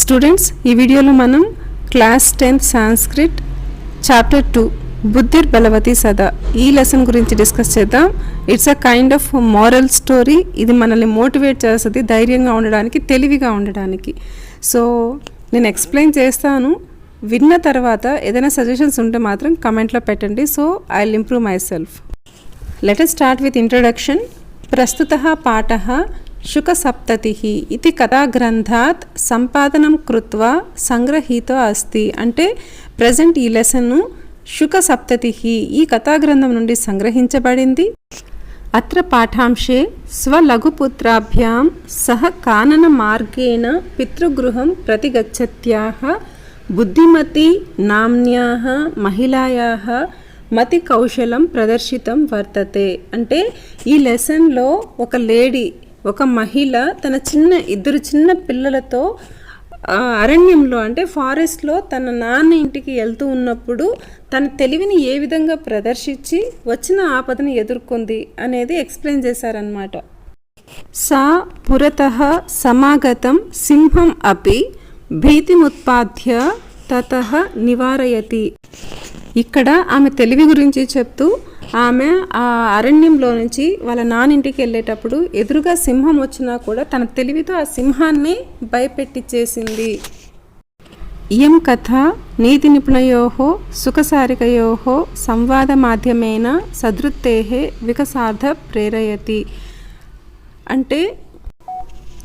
Students, ఈ వీడియోలో మనం క్లాస్ 10th సాంస్క్రిట్ చాప్టర్ 2 బుద్ధిర్ బలవతి సదా ఈ లెసన్ గురించి డిస్కస్ చేద్దాం. It's a kind of moral story. ఇది మనల్ని మోటివేట్ చేస్తుంది ధైర్యంగా ఉండడానికి, తెలివిగా ఉండడానికి. సో నేను ఎక్స్ప్లెయిన్ చేస్తాను. విన్న తర్వాత ఏదైనా సజెషన్స్ ఉంటే మాత్రం కమెంట్లో పెట్టండి. So I will improve myself. Let us start with introduction. ప్రస్తుతః పాఠः శుకసప్తతిః ఇది కథాగ్రంథాత్ సంపాదనం కృత్వా సంగ్రహీతో అస్తి. అంటే ప్రజెంట్ ఈ లెసన్ను శుకసప్తతిః ఈ కథాగ్రంథం నుండి సంగ్రహించబడింది. అత్ర పాఠాంశే స్వలఘుపుత్రాభ్యాం సహ కానన మార్గేణ పితృగృహం ప్రతిగచ్చత్యాః బుద్ధిమతి నామ్న్యాః మహిళాయాః మతి కౌశలం ప్రదర్శితం వర్తతే. అంటే ఈ లెసన్లో ఒక లేడీ, ఒక మహిళ తన ఇద్దరు చిన్న పిల్లలతో అరణ్యంలో అంటే ఫారెస్ట్లో తన నాన్న ఇంటికి వెళ్తూ ఉన్నప్పుడు తన తెలివిని ఏ విధంగా ప్రదర్శించి వచ్చిన ఆపదను ఎదుర్కొంది అనేది ఎక్స్ప్లెయిన్ చేశారనమాట. సా పురతః సమాగతం సింహం అపి భీతిముత్పాద్య తతః నివారయతి. ఇక్కడ ఆమె తెలివి గురించి చెప్తూ ఆమె ఆ అరణ్యంలో నుంచి వాళ్ళ నానింటికి వెళ్ళేటప్పుడు ఎదురుగా సింహం వచ్చినా కూడా తన తెలివితో ఆ సింహాన్ని భయపెట్టించేసింది. ఇయం కథ నీతి నిపుణయోః సుఖసారికయోః సంవాద మాధ్యమేన సదృత్తేః వికాసార్థ ప్రేరయతి. అంటే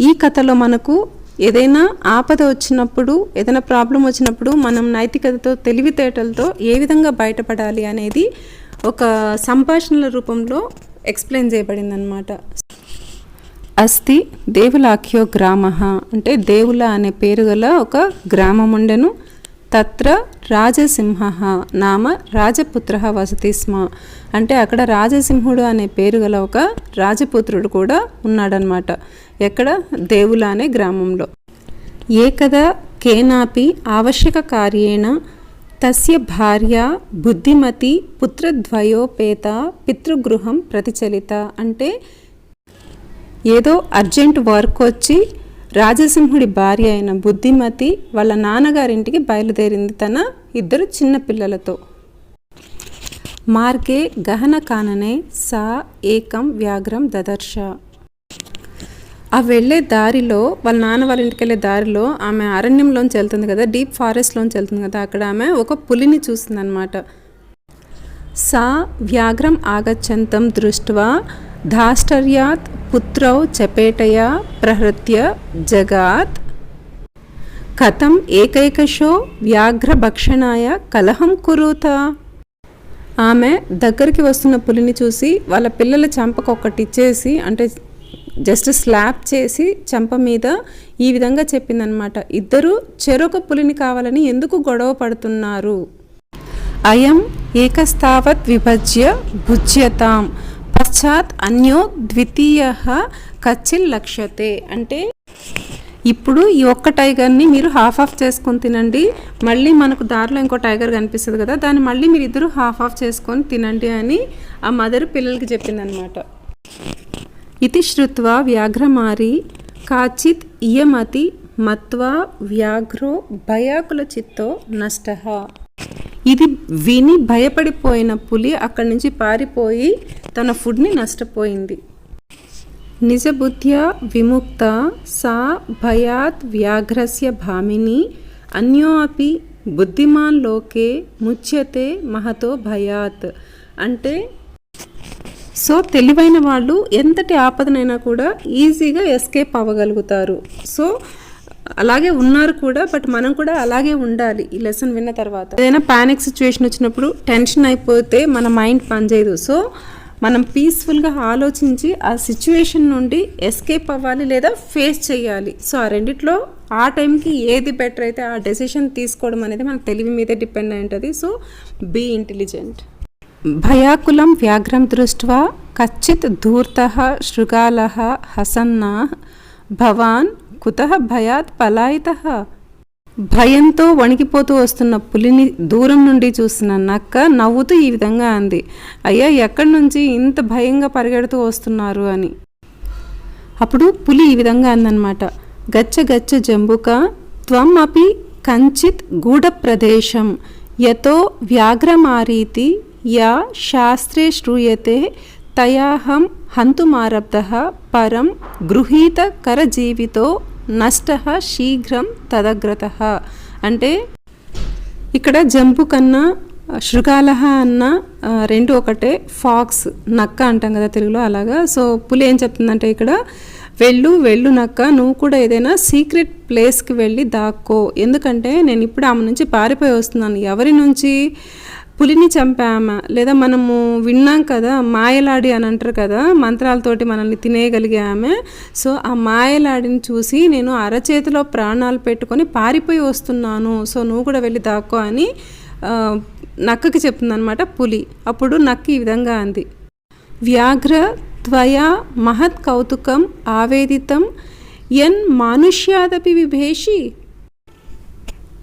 ఈ కథలో మనకు ఏదైనా ఆపద వచ్చినప్పుడు, ఏదైనా ప్రాబ్లం వచ్చినప్పుడు మనం నైతికతతో, తెలివితేటలతో ఏ విధంగా బయటపడాలి అనేది ఒక సంభాషణల రూపంలో ఎక్స్ప్లెయిన్ చేయబడింది అన్నమాట. అస్తి దేవులాఖ్యో గ్రామ. అంటే దేవుల అనే పేరు గల ఒక గ్రామం ఉండెను. తత్ర రాజసింహ నామ రాజపుత్ర వసతి స్మ. అంటే అక్కడ రాజసింహుడు అనే పేరు గల ఒక రాజపుత్రుడు కూడా ఉన్నాడనమాట. ఎక్కడ? దేవుల అనే గ్రామంలో. ఏకదా కేనాపి ఆవశ్యక కార్యేణ తస్య భార్య బుద్ధిమతి పుత్రద్వయోపేత పితృగృహం ప్రతిచలిత. అంటే ఏదో అర్జెంట్ వర్క్ వచ్చి రాజసింహుడి భార్య అయిన బుద్ధిమతి వాళ్ళ నాన్నగారింటికి బయలుదేరింది తన ఇద్దరు చిన్న పిల్లలతో. మార్గే గహన కాననే సా ఏకం వ్యాఘ్రం దదర్శ. ఆ వెళ్ళే దారిలో, వాళ్ళ నాన్న వాళ్ళ ఇంటికి వెళ్ళే దారిలో ఆమె అరణ్యంలోంచి వెళ్తుంది కదా, డీప్ ఫారెస్ట్లోంచి వెళ్తుంది కదా, అక్కడ ఆమె ఒక పులిని చూస్తుంది అనమాట. సా వ్యాఘ్రం ఆగచ్చంతం దృష్ట్వా ధాష్టర్యాత్ పుత్రౌ చపేటయా ప్రహృత్య జగాత్ కథం ఏకైకశో వ్యాఘ్రభక్షణాయ కలహం కురూత. ఆమె దగ్గరికి వస్తున్న పులిని చూసి వాళ్ళ పిల్లల చంపకొకటిచ్చేసి, అంటే జస్ట్ స్లాప్ చేసి చంప మీద ఈ విధంగా చెప్పిందనమాట. ఇద్దరు చెరొక పులిని కావాలని ఎందుకు గొడవ పడుతున్నారు? అయం ఏకస్తావత్ విభజ్య భుజ్యతాం పశ్చాత్ అన్యో ద్వితీయః కచ్చిల్ లక్ష్యతే. అంటే ఇప్పుడు ఈ ఒక్క టైగర్ని మీరు హాఫ్ ఆఫ్ చేసుకొని తినండి, మళ్ళీ మనకు దారిలో ఇంకో టైగర్ కనిపిస్తుంది కదా, దాన్ని మళ్ళీ మీరు ఇద్దరు హాఫ్ ఆఫ్ చేసుకొని తినండి అని ఆ మదర్ పిల్లలకి చెప్పిందనమాట. ఇది శ్రుత్వా వ్యాఘ్రమారి కాచిత్ ఇయమతి మత్వా వ్యాఘ్రో భయాకుల చిత్తో నష్టః. ఇది విని భయపడిపోయిన పులి అక్కడి నుంచి పారిపోయి తన ఫుడ్ని నష్టపోయింది. నిజబుద్ధ్యా విముక్త సా భయాత్ వ్యాఘ్రస్య భామిని అన్యో అపి బుద్ధిమాన్ లోకే ముచ్యతే మహతో భయాత్. అంటే సో తెలివైన వాళ్ళు ఎంతటి ఆపదనైనా కూడా ఈజీగా ఎస్కేప్ అవ్వగలుగుతారు. సో అలాగే ఉన్నారు కూడా, బట్ మనం కూడా అలాగే ఉండాలి. ఈ లెసన్ విన్న తర్వాత ఏదైనా ప్యానిక్ సిచ్యువేషన్ వచ్చినప్పుడు, టెన్షన్ అయిపోతే మన మైండ్ పనిచేయదు. సో మనం పీస్ఫుల్గా ఆలోచించి ఆ సిచ్యువేషన్ నుండి ఎస్కేప్ అవ్వాలి లేదా ఫేస్ చేయాలి. సో ఆ రెండిట్లో ఆ టైంకి ఏది బెటర్ అయితే ఆ డెసిషన్ తీసుకోవడం అనేది మన తెలివి మీదే డిపెండ్ అయి ఉంటుంది. So be intelligent. భయాకులం వ్యాఘ్రం దృష్ట్వా కచ్చిత్ ధూర్తః శృగాలః హసన్నా భవాన్ కుతః భయాత్ పలాయితః. భయంతో వణికిపోతూ వస్తున్న పులిని దూరం నుండి చూసిన నక్క నవ్వుతూ ఈ విధంగా అంది, అయ్యా ఎక్కడి నుంచి ఇంత భయంగా పరిగెడుతూ వస్తున్నారు అని. అప్పుడు పులి ఈ విధంగా అందనమాట, గచ్చ గచ్చ జంబుక త్వం అపి కంచిత్ గూఢప్రదేశం యతో వ్యాఘ్రమారీతి యా శాస్త్రే శ్రూయతే తయాహం హంతుమారబ్ధః పరం గృహీత కరజీవితో నష్టః శీఘ్రం తదగ్రతః. అంటే ఇక్కడ జంబు కన్నా శృగాలహ అన్న రెండు ఒకటే, ఫాక్స్ నక్క అంటాం కదా తెలుగులో అలాగా. సో పులి ఏం చెప్తుందంటే ఇక్కడ వెళ్ళు నక్క, నువ్వు కూడా ఏదైనా సీక్రెట్ ప్లేస్కి వెళ్ళి దాక్కో, ఎందుకంటే నేను ఇప్పుడు ఆమె నుంచి పారిపోయి వస్తున్నాను. ఎవరి నుంచి? పులిని చంపామా, లేదా మనము విన్నాం కదా మాయలాడి అని అంటారు కదా, మంత్రాలతోటి మనల్ని తినేయగలిగే ఆమె. సో ఆ మాయలాడిని చూసి నేను అరచేతిలో ప్రాణాలు పెట్టుకొని పారిపోయి వస్తున్నాను, సో నువ్వు కూడా వెళ్ళి దాక్కో అని నక్కకి చెప్తుందనమాట పులి. అప్పుడు నక్క ఈ విధంగా అంది, వ్యాఘ్ర త్వయా మహత్ కౌతుకం ఆవేదితం యన్ మానుష్యాదపి విభేషి.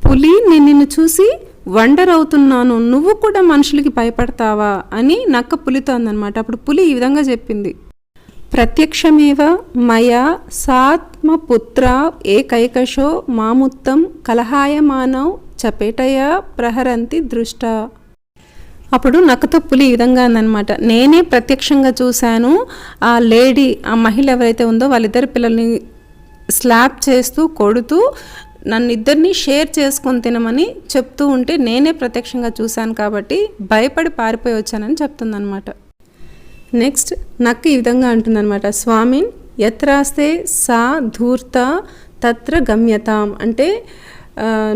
పులి, నేను నిన్ను చూసి వండర్ అవుతున్నాను, నువ్వు కూడా మనుషులకి భయపడతావా అని నక్క పులితో అందనమాట. అప్పుడు పులి ఈ విధంగా చెప్పింది, ప్రత్యక్షమేవ మయా సాత్మపుత్ర ఏకైకశో మాముత్తం కలహాయమానౌ చపేటయా ప్రహరంతి దృష్ట. అప్పుడు నక్కతో పులి ఈ విధంగా అందనమాట, నేనే ప్రత్యక్షంగా చూశాను ఆ లేడీ, ఆ మహిళ ఎవరైతే ఉందో వాళ్ళిద్దరు పిల్లల్ని స్లాప్ చేస్తూ కొడుతూ నన్ను ఇద్దరిని షేర్ చేసుకొని తినమని చెప్తూ ఉంటే నేనే ప్రత్యక్షంగా చూశాను కాబట్టి భయపడి పారిపోయి వచ్చానని చెప్తుందనమాట. నెక్స్ట్ నక్క ఈ విధంగా అంటుందన్నమాట, స్వామిన్ యత్రాస్తే సా ధూర్త తత్ర గమ్యతాం. అంటే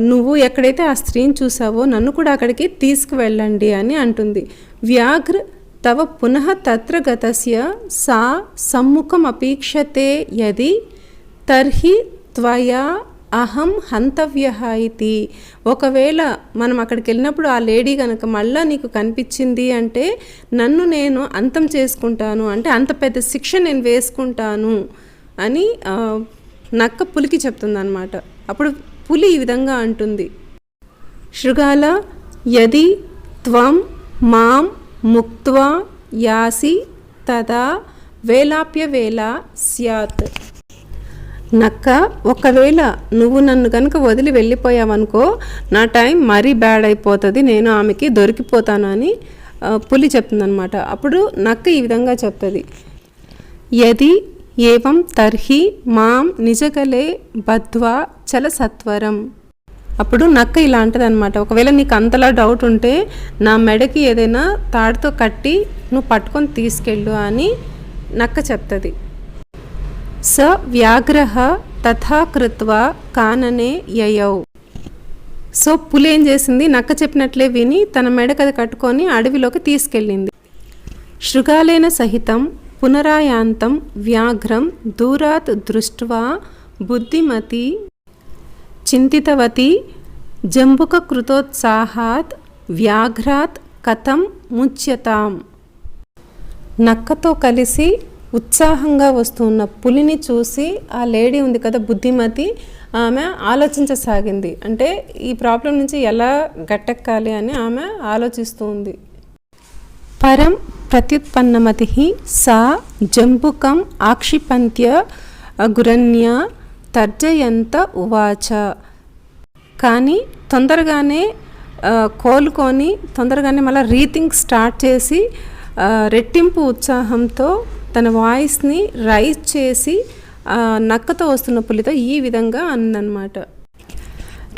నువ్వు ఎక్కడైతే ఆ స్త్రీని చూసావో నన్ను కూడా అక్కడికి తీసుకువెళ్ళండి అని అంటుంది. వ్యాఘ్ర తవ పునః తత్ర గతస్య సా సమ్ముఖం అపేక్షతే యది తర్హి త్వయా అహం హంతవ్యః ఇతి. ఒకవేళ మనం అక్కడికి వెళ్ళినప్పుడు ఆ లేడీ కనుక మళ్ళీ నీకు కనిపించింది అంటే నన్ను నేను అంతం చేసుకుంటాను, అంటే అంత పెద్ద శిక్ష నేను వేసుకుంటాను అని నక్క పులికి చెప్తుంది అనమాట. అప్పుడు పులి ఈ విధంగా అంటుంది, శృగాల యది త్వం మాం ముక్త్వా యాసి తదా వేలాప్య వేళ స్యాత్. నక్క, ఒకవేళ నువ్వు నన్ను కనుక వదిలి వెళ్ళిపోయావనుకో నా టైం మరీ బ్యాడ్ అయిపోతుంది, నేను ఆమెకి దొరికిపోతాను అని పులి చెప్తుందనమాట. అప్పుడు నక్క ఈ విధంగా చెప్తుంది, యది ఏవం తర్హి మాం నిజగలే బద్వా చల సత్వరం. అప్పుడు నక్క ఇలా అంటది అనమాట, ఒకవేళ నీకు అంతలా డౌట్ ఉంటే నా మెడకి ఏదైనా తాడుతో కట్టి నువ్వు పట్టుకొని తీసుకెళ్ళు అని నక్క చెప్తుంది. స వ్యాఘ్రః తథా కృత్వా కాననే యయౌ. సో పులి ఏం చేసింది, నక్క చెప్పినట్లే విని తన మెడకు అది కట్టుకొని అడవిలోకి తీసుకెళ్ళింది. శృగాలేన సహితం పునరాయాంతం వ్యాఘ్రం దూరాత్ దృష్ట్వా బుద్ధిమతి చింతితవతి జంబుక కృతోత్సాహాత్ వ్యాఘ్రాత్ కథం ముచ్యతాం. నక్కతో కలిసి ఉత్సాహంగా వస్తున్న పులిని చూసి ఆ లేడీ ఉంది కదా బుద్ధిమతి, ఆమె ఆలోచించసాగింది, అంటే ఈ ప్రాబ్లం నుంచి ఎలా గట్టెక్కాలి అని ఆమె ఆలోచిస్తూ ఉంది. పరం ప్రత్యుత్పన్నమతి సా జంబుకం ఆక్షిపంత్య గురన్య తర్జయంత ఉవాచ. కానీ తొందరగానే కోలుకొని తొందరగానే మళ్ళీ రీథింక్ స్టార్ట్ చేసి రెట్టింపు ఉత్సాహంతో తన వాయిస్ని రైజ్ చేసి నక్కతో వస్తున్న పులితో ఈ విధంగా అందనమాట,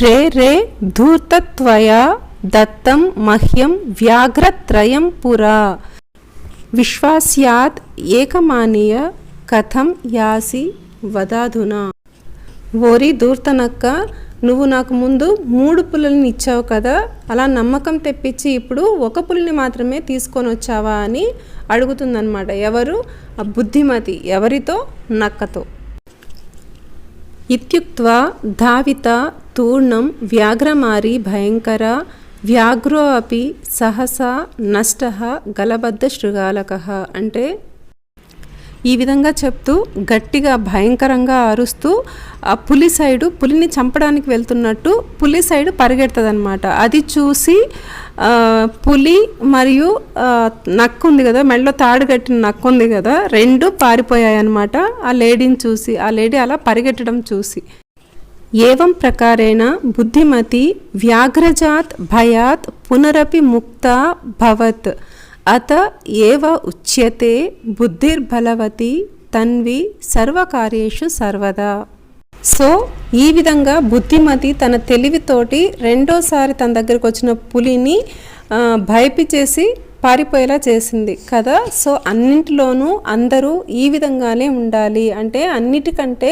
రే రే ధూర్తత్వయా దత్తం మహ్యం వ్యాఘ్రత్రయం పురా విశ్వాస్యాత్ ఏకమానీయ కథం యాసి వదాధునా. ఓరి ధూర్తనక్క, నువ్వు నాకు ముందు 3 పులుల్ని ఇచ్చావు కదా, అలా నమ్మకం తెప్పించి ఇప్పుడు ఒక పులిని మాత్రమే తీసుకొని వచ్చావా అని అడుగుతుందన్నమాట. ఎవరు? ఆ బుద్ధిమతి. ఎవరితో? నక్కతో. ఇత్యుక్త్వా ధావిత తూర్ణం వ్యాఘ్రమారి భయంకర వ్యాఘ్రో అపి సహసా నష్టః గలబద్ధ శృగాలకః. అంటే ఈ విధంగా చెప్తూ గట్టిగా భయంకరంగా అరుస్తూ ఆ పులి సైడు పులిని చంపడానికి వెళ్తున్నట్టు పులి సైడు పరిగెడుతుంది అనమాట. అది చూసి పులి మరియు నక్క ఉంది కదా, మెడలో తాడు కట్టిన నక్క ఉంది కదా, 2 పారిపోయాయి అనమాట ఆ లేడీని చూసి. ఆ లేడీ అలా పరిగెట్టడం చూసి ఏవం ప్రకారేణ బుద్ధిమతి వ్యాఘ్రజాత్ భయాత్ పునరపి ముక్తా భవత్ అత ఏవ ఉచ్యతే బుద్ధిర్బలవతి తన్వి సర్వకార్యేషు సర్వదా. సో ఈ విధంగా బుద్ధిమతి తన తెలివితోటి రెండోసారి తన దగ్గరకు వచ్చిన పులిని భయపించేసి పారిపోయేలా చేసింది కదా. సో అన్నింటిలోనూ అందరూ ఈ విధంగానే ఉండాలి. అంటే అన్నిటికంటే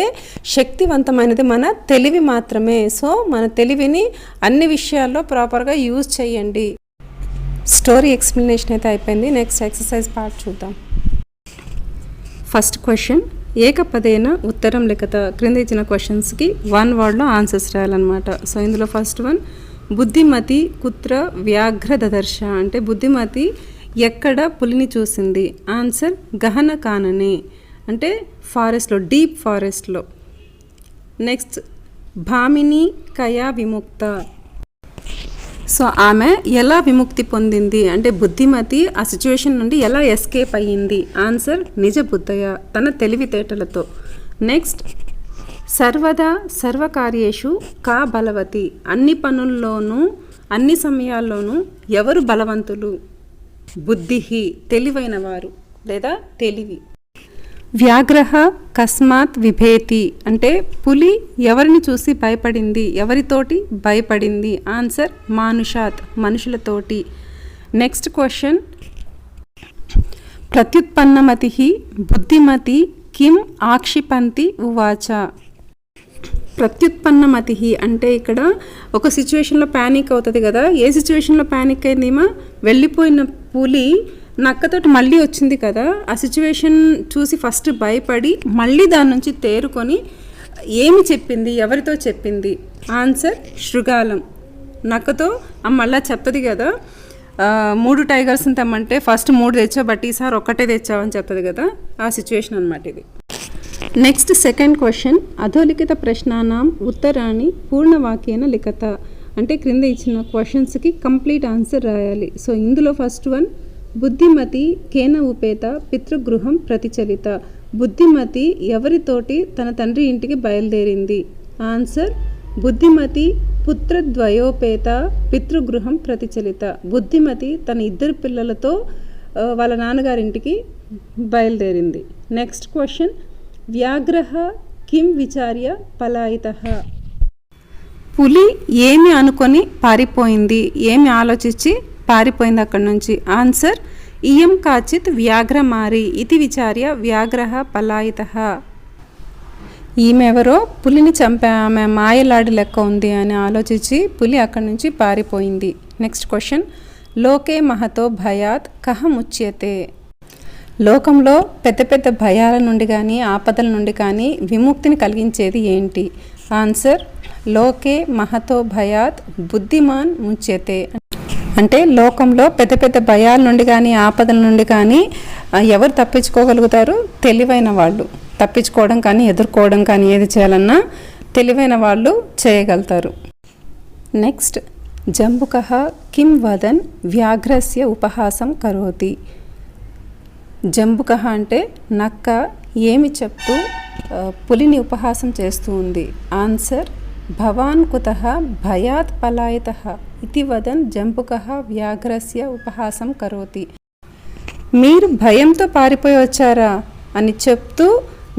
శక్తివంతమైనది మన తెలివి మాత్రమే. సో మన తెలివిని అన్ని విషయాల్లో ప్రాపర్గా యూజ్ చేయండి. స్టోరీ ఎక్స్ప్లెనేషన్ అయితే అయిపోయింది. నెక్స్ట్ ఎక్సర్సైజ్ పార్ట్ చూద్దాం. ఫస్ట్ క్వశ్చన్, ఏకపదేన ఉత్తరం లిఖిత. క్రింద ఇచ్చిన క్వశ్చన్స్కి 1 వర్డ్లో ఆన్సర్స్ రాయాలన్నమాట. సో ఇందులో ఫస్ట్ వన్, బుద్ధిమతి కుత్ర వ్యాఘ్ర దదర్శ. అంటే బుద్ధిమతి ఎక్కడ పులిని చూసింది? ఆన్సర్ గహన కాననే, అంటే ఫారెస్ట్లో, డీప్ ఫారెస్ట్లో. నెక్స్ట్, భామిని కయా విముక్త. సో ఆమె ఎలా విముక్తి పొందింది? అంటే బుద్ధిమతి ఆ సిచ్యువేషన్ నుండి ఎలా ఎస్కేప్ అయ్యింది? ఆన్సర్ నిజ బుద్ధయ, తన తెలివితేటలతో. నెక్స్ట్, సర్వదా సర్వకార్యేషు కా బలవతి. అన్ని పనుల్లోనూ అన్ని సమయాల్లోనూ ఎవరు బలవంతులు? బుద్ధిహి, తెలివైన వారు లేదా తెలివి. వ్యాఘ్రః కస్మాత్ విభేతి. అంటే పులి ఎవరిని చూసి భయపడింది? ఎవరితోటి భయపడింది? ఆన్సర్ మానుషాత్, మనుషులతోటి. నెక్స్ట్ క్వశ్చన్, ప్రత్యుత్పన్నమతి బుద్ధిమతి కిం ఆక్షిపంతి ఉవాచ. ప్రత్యుత్పన్నమతి అంటే ఇక్కడ ఒక సిచ్యువేషన్లో ప్యానిక్ అవుతుంది కదా. ఏ సిచ్యువేషన్లో ప్యానిక్ అయిందిమా? వెళ్ళిపోయిన పులి నక్కతోటి మళ్ళీ వచ్చింది కదా. ఆ సిచ్యువేషన్ చూసి ఫస్ట్ భయపడి మళ్ళీ దాని నుంచి తేరుకొని ఏమి చెప్పింది? ఎవరితో చెప్పింది? ఆన్సర్ శృగాలం. నక్కతో మళ్ళీ చెప్తుంది కదా, 3 టైగర్స్ని తెమ్మంటే ఫస్ట్ 3 తెచ్చావు, బట్ ఈసారి ఒక్కటే తెచ్చావని చెప్తుంది కదా. ఆ సిచ్యువేషన్ అనమాట ఇది. నెక్స్ట్ సెకండ్ క్వశ్చన్, అధోలిఖిత ప్రశ్నానాం ఉత్తరాన్ని పూర్ణవాక్యేన లిఖత. అంటే క్రింద ఇచ్చిన క్వశ్చన్స్కి కంప్లీట్ ఆన్సర్ రాయాలి. సో ఇందులో ఫస్ట్ వన్, బుద్ధిమతి కేన ఉపేత పితృగృహం ప్రతిచలిత. బుద్ధిమతి ఎవరితోటి తన తండ్రి ఇంటికి బయలుదేరింది? ఆన్సర్ బుద్ధిమతి పుత్రద్వయోపేత పితృగృహం ప్రతిచలిత. బుద్ధిమతి తన 2 పిల్లలతో వాళ్ళ నాన్నగారింటికి బయలుదేరింది. నెక్స్ట్ క్వశ్చన్, వ్యాఘ్రః కిం విచార్య పలాయితః. పులి ఏమి అనుకొని పారిపోయింది? ఏమి ఆలోచించి పారిపోయింది అక్కడి నుంచి? ఆన్సర్ ఇయం కాచిత్ వ్యాఘ్రమారి ఇది విచార్య వ్యాఘ్రః పలాయితః. ఈమెవరో పులిని చంపే ఆమె మాయలాడి లెక్క ఉంది అని ఆలోచించి పులి అక్కడి నుంచి పారిపోయింది. నెక్స్ట్ క్వశ్చన్, లోకే మహతో భయాత్ కహ ముచ్యతే. లోకంలో పెద్ద పెద్ద భయాల నుండి కానీ ఆపదల నుండి కానీ విముక్తిని కలిగించేది ఏంటి? ఆన్సర్ లోకే మహతో భయాత్ బుద్ధిమాన్ ముచ్యతే. అంటే లోకంలో పెద్ద పెద్ద భయాల నుండి కానీ ఆపదల నుండి కానీ ఎవరు తప్పించుకోగలుగుతారు? తెలివైన వాళ్ళు. తప్పించుకోవడం కానీ ఎదుర్కోవడం కానీ ఏది చేయాలన్నా తెలివైన వాళ్ళు చేయగలుగుతారు. నెక్స్ట్, జంబుకః కిం వదన్ వ్యాఘ్రస్య ఉపహాసం కరోతి. జంబుకః అంటే నక్క ఏమి చెప్తూ పులిని ఉపహాసం చేస్తూ ఉంది? ఆన్సర్ భవాన్ కుతః భయాత్ పలాయితః ఇతి వదన్ జంబుకః వ్యాఘ్రస్య ఉపహాసం కరోతి. మీరు భయంతో పారిపోయి వచ్చారా అని చెప్తూ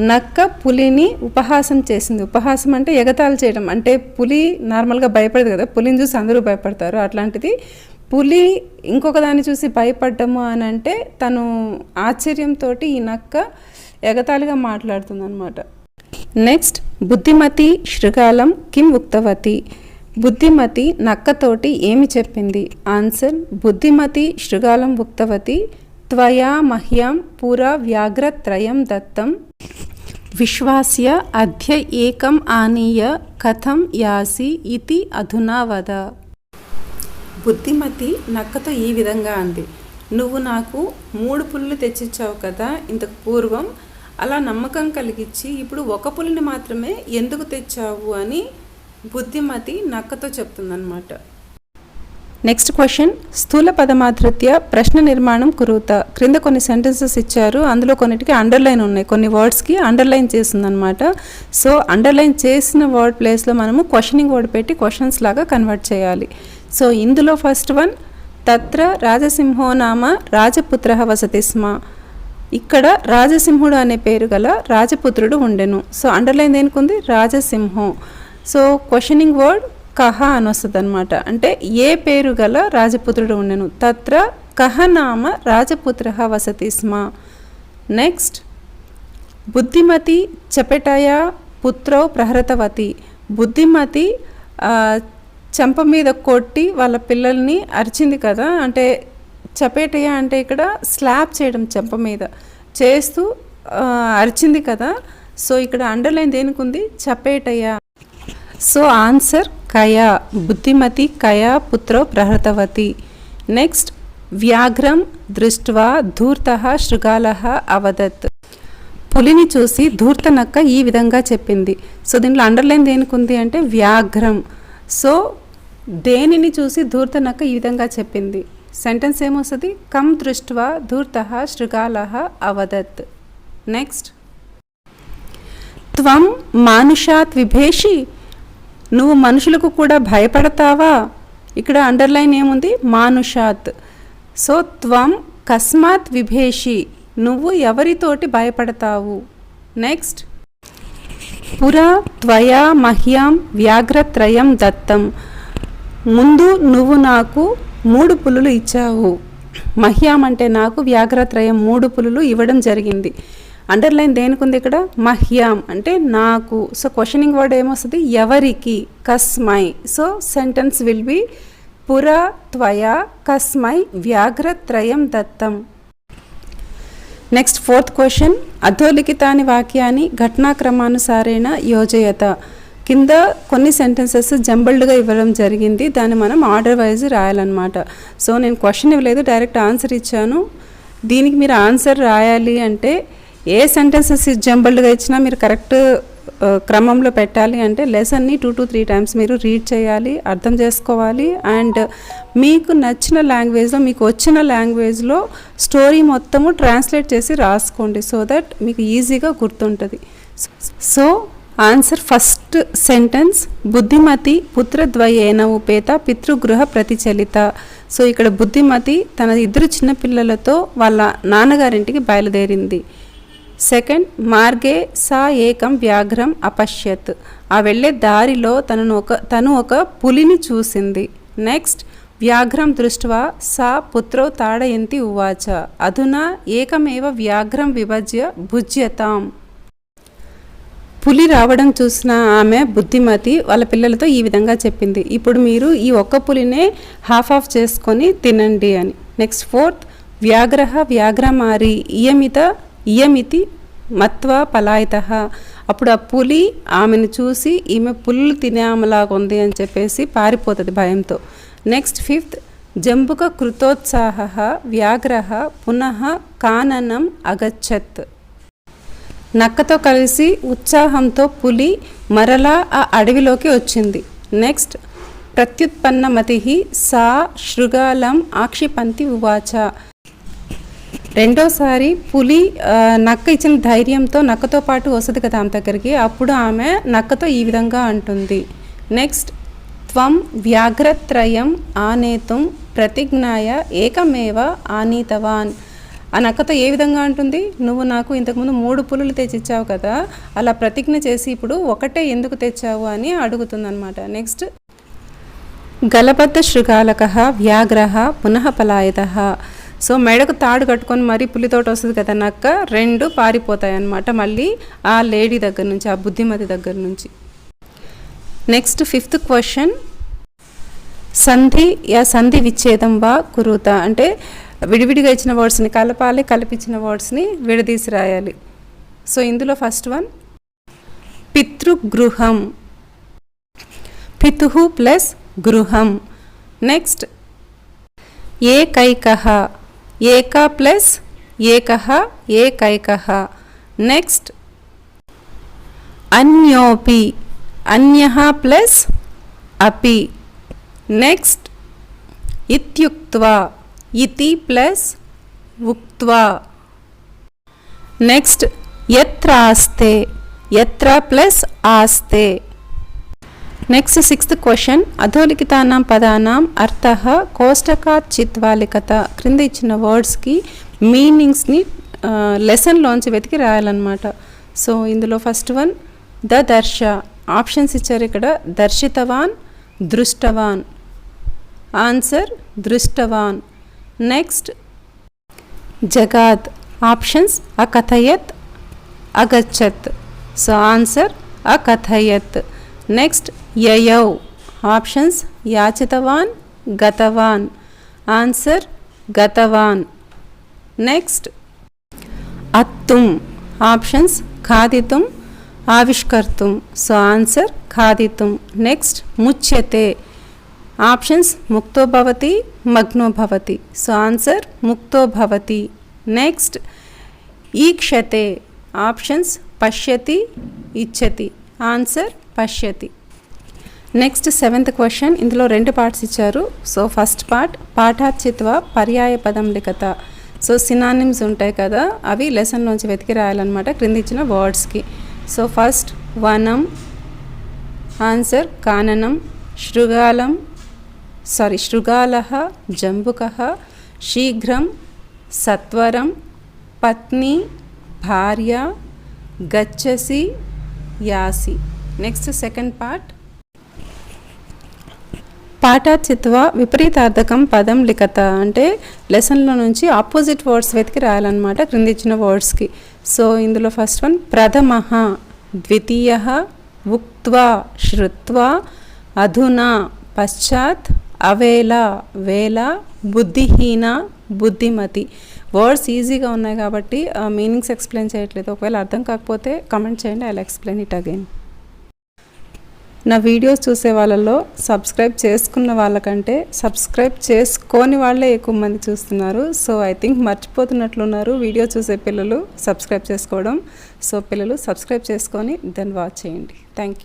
నక్క పులిని ఉపహాసం చేసింది. ఉపహాసం అంటే ఎగతాళి చేయడం. అంటే పులి నార్మల్గా భయపడదు కదా, పులిని చూసి అందరూ భయపడతారు. అట్లాంటిది పులి ఇంకొక దాన్ని చూసి భయపడ్డము అని అంటే తను ఆశ్చర్యంతో ఈ నక్క ఎగతాళిగా మాట్లాడుతుంది అనమాట. నెక్స్ట్, బుద్ధిమతి శృగాలం కిం ఉక్తవతి. బుద్ధిమతి నక్కతోటి ఏమి చెప్పింది? ఆన్సర్ బుద్ధిమతి శృగాలం ఉక్తవతి త్వయా మహ్యం పూరా వ్యాఘ్రత్రయం దత్తం విశ్వాస్య అద్య ఏకం ఆనీయ కథం యాసి ఇతి అధునా వద. బుద్ధిమతి నక్కతో ఈ విధంగా అంది, నువ్వు నాకు 3 పులులు తెచ్చిచ్చావు కదా ఇంతకు పూర్వం, అలా నమ్మకం కలిగించి ఇప్పుడు 1 పులిని మాత్రమే ఎందుకు తెచ్చావు అని బుద్ధిమతి నక్కతో చెప్తుందన్నమాట. నెక్స్ట్ క్వశ్చన్, స్థూల పదమాధృత్య ప్రశ్న నిర్మాణం కురుత. క్రింద కొన్ని సెంటెన్సెస్ ఇచ్చారు, అందులో కొన్నిటికి అండర్లైన్ ఉన్నాయి, కొన్ని వర్డ్స్కి అండర్లైన్ చేసిందనమాట. సో అండర్లైన్ చేసిన వర్డ్ ప్లేస్లో మనము క్వశ్చనింగ్ వర్డ్ పెట్టి క్వశ్చన్స్ లాగా కన్వర్ట్ చేయాలి. సో ఇందులో ఫస్ట్ వన్, తత్ర రాజసింహో నామ రాజపుత్ర వసతి స్మ. ఇక్కడ రాజసింహుడు అనే పేరు గల రాజపుత్రుడు ఉండెను. సో అండర్లైన్ దేనికి ఉంది, రాజసింహం. సో క్వశ్చనింగ్ వర్డ్ కహ అని వస్తుంది అనమాట, అంటే ఏ పేరు గల రాజపుత్రుడు ఉండెను. తత్ర కహ నామ రాజపుత్ర వసతి స్మ. నెక్స్ట్, బుద్ధిమతి చపెటయ పుత్రౌ ప్రహరతవతి. బుద్ధిమతి చెంప మీద కొట్టి వాళ్ళ పిల్లల్ని అరిచింది కదా, అంటే చపేటయ అంటే ఇక్కడ స్లాప్ చేయడం, చెంప మీద చేస్తూ అరిచింది కదా. సో ఇక్కడ అండర్లైన్ దేనికి ఉంది, చపేటయ. సో ఆన్సర్ కయా, బుద్ధిమతి కయా పుత్రో ప్రహృతవతి. నెక్స్ట్, వ్యాఘ్రం దృష్ట్వా ధూర్తః శృగాలః అవదత్. పులిని చూసి ధూర్త నక్క ఈ విధంగా చెప్పింది. సో దీంట్లో అండర్లైన్ దేనికి ఉంది అంటే వ్యాఘ్రం. సో దేనిని చూసి ధూర్త నక్క ఈ విధంగా చెప్పింది. సెంటెన్స్ ఏమొస్తుంది, కం దృష్ట్వా ధూర్తః శృగాలః అవదత్. నెక్స్ట్, త్వం మానుషాత్ విభేషి. నువ్వు మనుషులకు కూడా భయపడతావా. ఇక్కడ అండర్లైన్ ఏముంది, మానుషాత్. సో త్వం కస్మాత్ విభేషి, నువ్వు ఎవరితోటి భయపడతావు. నెక్స్ట్, పురా త్వయా మహ్యాం వ్యాఘ్రత్రయం దత్తం. ముందు నువ్వు నాకు 3 పులులు ఇచ్చావు. మహ్యాం అంటే నాకు, వ్యాఘ్రత్రయం 3 పులులు ఇవ్వడం జరిగింది. అండర్లైన్ దేనికి ఉంది ఇక్కడ, మహ్యాం అంటే నాకు. సో క్వశ్చనింగ్ వర్డ్ ఏమొస్తుంది, ఎవరికి, కస్మై. సో సెంటెన్స్ విల్ బి పురా త్వయా కస్మై వ్యాఘ్రత్రయం దత్తం. నెక్స్ట్, ఫోర్త్ క్వశ్చన్, అధోలిఖితాని వాక్యాన్ని ఘటనాక్రమానుసారేణ యోజయత. కింద కొన్ని సెంటెన్సెస్ జంబల్డ్గా ఇవ్వడం జరిగింది, దాన్ని మనం ఆర్డర్ వైజ్ రాయాలన్నమాట. సో నేను క్వశ్చన్ ఇవ్వలేదు, డైరెక్ట్ ఆన్సర్ ఇచ్చాను. దీనికి మీరు ఆన్సర్ రాయాలి అంటే ఏ సెంటెన్సెస్ జంబల్డ్గా ఇచ్చినా మీరు కరెక్ట్ క్రమంలో పెట్టాలి. అంటే లెసన్ని 2 to 3 టైమ్స్ మీరు రీడ్ చేయాలి, అర్థం చేసుకోవాలి. అండ్ మీకు నచ్చిన లాంగ్వేజ్లో, మీకు వచ్చిన లాంగ్వేజ్లో స్టోరీ మొత్తము ట్రాన్స్లేట్ చేసి రాసుకోండి, సో దట్ మీకు ఈజీగా గుర్తుంటుంది. So answer first sentence, Buddhimati పుత్రద్వయేన ఉపేత పితృగృహ ప్రతిచలిత. సో ఇక్కడ బుద్ధిమతి తన 2 చిన్నపిల్లలతో వాళ్ళ నాన్నగారింటికి బయలుదేరింది. సెకండ్, మార్గే సా ఏకం వ్యాఘ్రం అపశ్యత్. ఆ వెళ్ళే దారిలో తను ఒక పులిని చూసింది. నెక్స్ట్, వ్యాఘ్రం దృష్ట్వా సా పుత్రో తాడయంతి ఉవాచ అధునా ఏకమేవ వ్యాఘ్రం విభజ్య భుజ్యతాం. పులి రావడం చూసిన ఆమె బుద్ధిమతి వాళ్ళ పిల్లలతో ఈ విధంగా చెప్పింది, ఇప్పుడు మీరు ఈ ఒక్క పులినే హాఫ్ ఆఫ్ చేసుకొని తినండి అని. నెక్స్ట్, ఫోర్త్, వ్యాఘ్రః వ్యాఘ్రమారి ఇయమితి మత్వా పలాయితః. అప్పుడు ఆ పులి ఆమెను చూసి ఈమె పుల్లు తినేమలాగా ఉంది అని చెప్పేసి పారిపోతుంది భయంతో. నెక్స్ట్, ఫిఫ్త్, జంబుక కృతోత్సాహ వ్యాఘ్రః పునః కాననం అగచ్చత్. నక్కతో కలిసి ఉత్సాహంతో పులి మరలా ఆ అడవిలోకి వచ్చింది. నెక్స్ట్, ప్రత్యుత్పన్నమతి సా శృగాలం ఆక్షిపంతి ఉవాచ. రెండోసారి పులి నక్క ఇచ్చిన ధైర్యంతో నక్కతో పాటు వస్తుంది కదా ఆమె దగ్గరికి, అప్పుడు ఆమె నక్కతో ఈ విధంగా అంటుంది. నెక్స్ట్, త్వం వ్యాఘ్రత్రయం ఆనేతుం ప్రతిజ్ఞాయ ఏకమేవ ఆనీతవాన్. ఆ నక్కతో ఏ విధంగా అంటుంది, నువ్వు నాకు ఇంతకుముందు 3 పులులు తెచ్చిచ్చావు కదా, అలా ప్రతిజ్ఞ చేసి ఇప్పుడు ఒకటే ఎందుకు తెచ్చావు అని అడుగుతుందన్నమాట. నెక్స్ట్, గలబద్ధ శృగాలకః వ్యాఘ్రః పునః పలాయతః. సో మెడకు తాడు కట్టుకొని మరీ పులితోటి వస్తుంది కదా నక్క, 2 పారిపోతాయి అన్నమాట మళ్ళీ ఆ లేడీ దగ్గర నుంచి, ఆ బుద్ధిమతి దగ్గర నుంచి. నెక్స్ట్, ఫిఫ్త్ క్వశ్చన్, సంధి విచ్ఛేదం వా కురుత. అంటే విడివిడిగా ఇచ్చిన వర్డ్స్ని కలపాలి, కలిపించిన వర్డ్స్ని విడదీసి రాయాలి. సో ఇందులో ఫస్ట్ వన్, పితృగృహం, పితుః ప్లస్ గృహం. నెక్స్ట్, ఏకైకః, ఏక ప్లస్ ఏకః ఏకైకః. నెక్స్ట్, అన్యోపి, అన్యః ప్లస్ అపి. నెక్స్ట్, ఇత్యుక్త్వా, ఇతి ప్లస్ ఉక్త్వా. నెక్స్ట్ యత్ర ఆస్తే, యత్ర ప్లస్ ఆస్తే. నెక్స్ట్ 6th క్వశ్చన్, అధోలిఖితానాం పదానాం అర్థః కోష్టకాత్ చిత్వా లిఖత. క్రింద ఇచ్చిన వర్డ్స్కి మీనింగ్స్ని లెసన్లోంచి వెతికి రాయాలన్నమాట. సో ఇందులో ఫస్ట్ వన్ దర్శ. ఆప్షన్స్ ఇచ్చారు ఇక్కడ, దర్శితవాన్, దృష్టవాన్. ఆన్సర్ దృష్టవాన్. నెక్స్ట్ జగాద్. ఆప్షన్స్ అకథయత్, అగచ్చత్. సో ఆన్సర్ అకథయత్. నెక్స్ట్ యయౌ. ఆప్షన్స్ యాచితవాన్, గతవాన్. ఆన్సర్ గతవాన్. నెక్స్ట్ అత్తుం. ఆప్షన్స్ ఖాదితుం, ఆవిష్కర్తుం. సో ఆన్సర్ ఖాదితుం. నెక్స్ట్ ముచ్యతే. ఆప్షన్స్ ముక్తో భవతి, మగ్నో భవతి. సో ఆన్సర్ ముక్తో భవతి. నెక్స్ట్ ఈక్షతే. ఆప్షన్స్ పశ్యతి, ఇచ్చతి. ఆన్సర్ పశ్యతి. నెక్స్ట్ 7th క్వశ్చన్, ఇందులో 2 పార్ట్స్ ఇచ్చారు. సో ఫస్ట్ పార్ట్ పాఠాత్ చిత్వా పర్యాయ పదం లిఖత. సో సినానిమ్స్ ఉంటాయి కదా, అవి లెసన్లోంచి వెతికి రాయాలన్నమాట క్రింద ఇచ్చిన వర్డ్స్కి. సో ఫస్ట్ వనం. ఆన్సర్ కాననం. శృగాలః, జంబుకః, శీఘ్రం, సత్వరం, పత్ని, భార్య, గచ్చసి, యాసి. నెక్స్ట్ సెకండ్ పార్ట్ పాఠాత్ చిత్వా విపరీతార్థకం పదం లిఖత. అంటే లెసన్లో నుంచి ఆపోజిట్ వర్డ్స్ వెతికి రాయాలన్నమాట క్రింద ఇచ్చిన వర్డ్స్కి. సో ఇందులో ఫస్ట్ వన్ ప్రథమః, ద్వితీయః, ఉక్త్వా, శ్రుత్వా, అధునా, పశ్చాత్, అవేళ, వేళ, బుద్ధిహీన, బుద్ధిమతి. వర్డ్స్ ఈజీగా ఉన్నాయి కాబట్టి మీనింగ్స్ ఎక్స్ప్లెయిన్ చేయట్లేదు. ఒకవేళ అర్థం కాకపోతే కమెంట్ చేయండి, I will explain it again. నా వీడియోస్ చూసే వాళ్ళలో సబ్స్క్రైబ్ చేసుకున్న వాళ్ళకంటే సబ్స్క్రైబ్ చేసుకోని వాళ్ళే ఎక్కువ మంది చూస్తున్నారు. సో ఐ థింక్ మర్చిపోతున్నట్లున్నారు వీడియో చూసే పిల్లలు సబ్స్క్రైబ్ చేసుకోవడం. సో పిల్లలు సబ్స్క్రైబ్ చేసుకొని దెన్ వాచ్ చేయండి. Thank you.